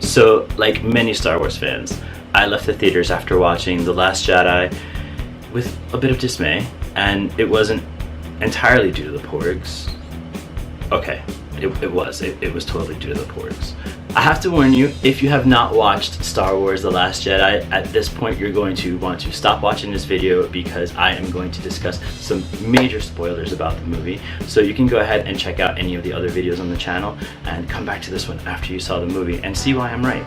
So, like many Star Wars fans, I left the theaters after watching The Last Jedi with a bit of dismay, and it wasn't entirely due to the Porgs. Okay, it was totally due to the Porgs. I have to warn you, if you have not watched Star Wars The Last Jedi, at this point you're going to want to stop watching this video because I am going to discuss some major spoilers about the movie. So you can go ahead and check out any of the other videos on the channel and come back to this one after you saw the movie and see why I'm right.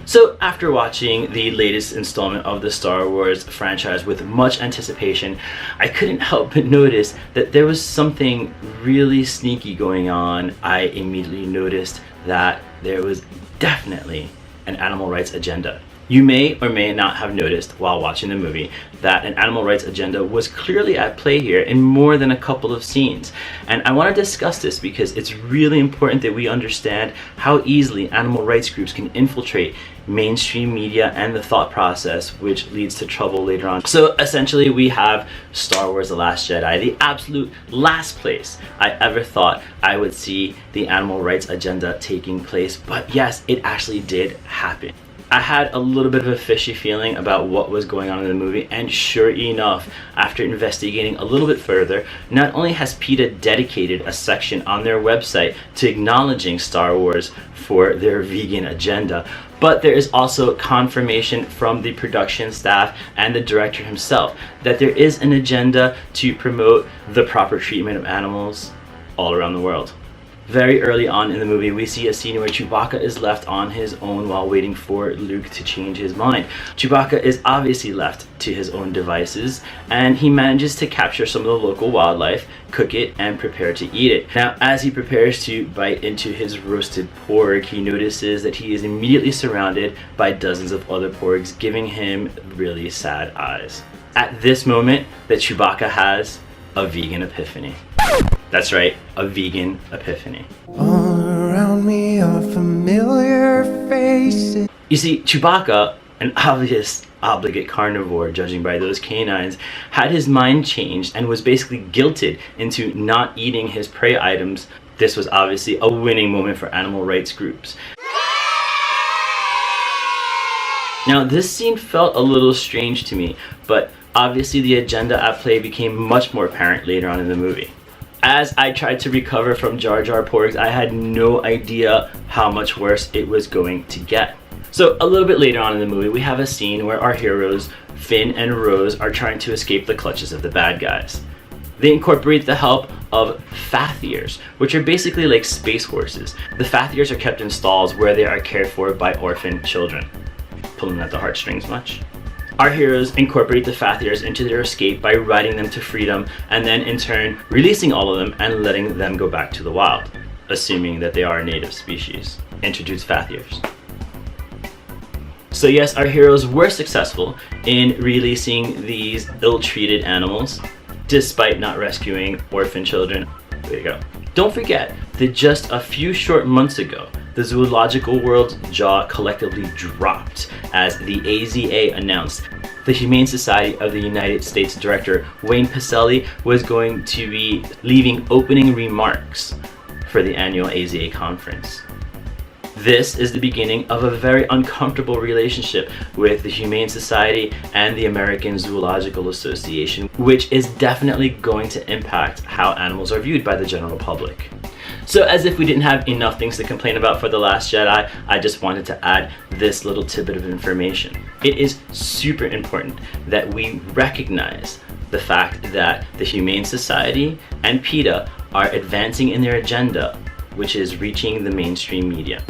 So after watching the latest installment of the Star Wars franchise with much anticipation, I couldn't help but notice that there was something really sneaky going on. I immediately noticed that there was definitely an animal rights agenda. You may or may not have noticed while watching the movie that an animal rights agenda was clearly at play here in more than a couple of scenes. And I want to discuss this because it's really important that we understand how easily animal rights groups can infiltrate mainstream media and the thought process, which leads to trouble later on. So essentially we have Star Wars The Last Jedi, the absolute last place I ever thought I would see the animal rights agenda taking place. But yes, it actually did happen. I had a little bit of a fishy feeling about what was going on in the movie, and sure enough, after investigating a little bit further, not only has PETA dedicated a section on their website to acknowledging Star Wars for their vegan agenda, but there is also confirmation from the production staff and the director himself that there is an agenda to promote the proper treatment of animals all around the world. Very early on in the movie, we see a scene where Chewbacca is left on his own while waiting for Luke to change his mind. Chewbacca is obviously left to his own devices, and he manages to capture some of the local wildlife, cook it, and prepare to eat it. Now, as he prepares to bite into his roasted porg, he notices that he is immediately surrounded by dozens of other porgs, giving him really sad eyes. At this moment, that Chewbacca has a vegan epiphany. That's right, a vegan epiphany. All around me are familiar faces. You see, Chewbacca, an obvious obligate carnivore judging by those canines, had his mind changed and was basically guilted into not eating his prey items. This was obviously a winning moment for animal rights groups. Now, this scene felt a little strange to me, but obviously the agenda at play became much more apparent later on in the movie. As I tried to recover from Jar Jar Porgs, I had no idea how much worse it was going to get. So a little bit later on in the movie, we have a scene where our heroes, Finn and Rose, are trying to escape the clutches of the bad guys. They incorporate the help of Fathiers, which are basically like space horses. The Fathiers are kept in stalls where they are cared for by orphan children. Pulling at the heartstrings much? Our heroes incorporate the Fathiers into their escape by riding them to freedom, and then in turn releasing all of them and letting them go back to the wild, assuming that they are a native species. Introduce Fathiers. So yes, our heroes were successful in releasing these ill-treated animals, despite not rescuing orphan children. There you go. Don't forget that just a few short months ago, the zoological world's jaw collectively dropped as the AZA announced the Humane Society of the United States Director Wayne Pacelle was going to be leaving opening remarks for the annual AZA conference. This is the beginning of a very uncomfortable relationship with the Humane Society and the American Zoological Association, which is definitely going to impact how animals are viewed by the general public. So as if we didn't have enough things to complain about for The Last Jedi, I just wanted to add this little tidbit of information. It is super important that we recognize the fact that the Humane Society and PETA are advancing in their agenda, which is reaching the mainstream media.